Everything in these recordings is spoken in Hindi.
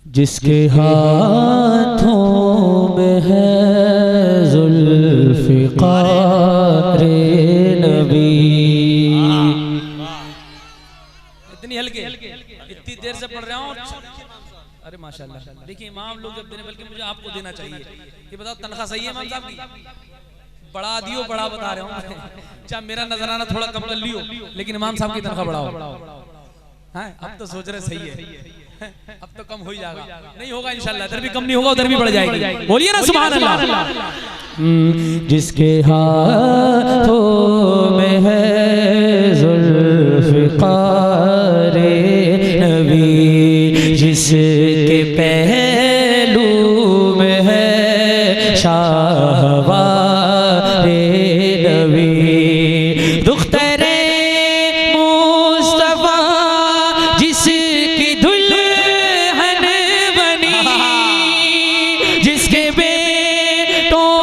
जिसके हाथों में है जुल्फ़िकार नबी। इतनी हल्के इतनी देर से पढ़ रहा हूँ। अरे माशाल्लाह। देखिए इमाम लोग जब देने, बल्कि मुझे आपको देना चाहिए। ये बताओ तनख्वाह सही है इमाम साहब की? बढ़ा दियो, बड़ा बता रहा हूँ। चाहे मेरा नजराना थोड़ा कम कर लियो, लेकिन इमाम साहब की तनख्वाह बढ़ाओ। हाँ, अब तो सोच रहे सही है, अब तो कम हो ही जाएगा। नहीं होगा इंशाल्लाह, इधर भी कम नहीं होगा, उधर भी बढ़ जाएगी। बोलिए ना सुभान अल्लाह। जिसके हाथों में है जुल्फ़िकार नबी, जिसके पहलू में है शाहवारे नबी। दुख्तरे मुस्तफा जिसकी दुल्हन बनी, जिसके बेटों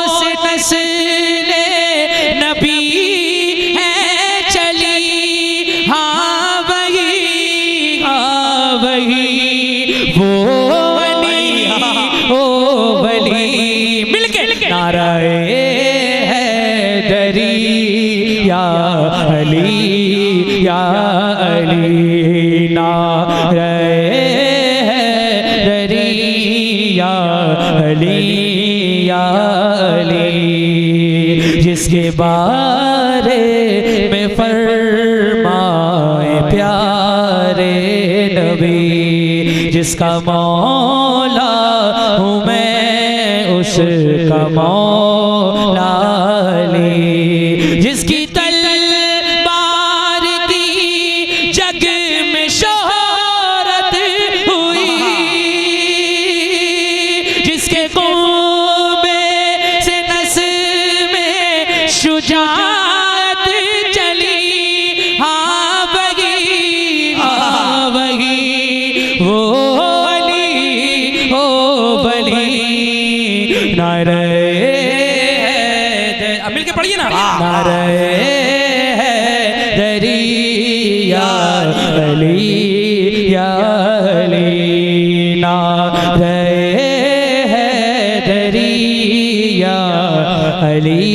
से नस्ले नबी है चली। हाँ वही वो वली, ओ वली। मिलके नाराए हैदरी या अली या अली, नाराए हैदरी या अली या अली। जिसके बारे में फरमाए प्यारे नबी, जिसका मौला हूँ मैं उसका मौला अली। जिसकी तलवार की जग में शोहरत हुई, जिसके कुंबे से नस में शुजाअत चली। हाँ वही वो अली, ओ बली। नारे अब मिलके पढ़िए ना। नारे हैदरी या अली या अली, नारे हैदरी या अली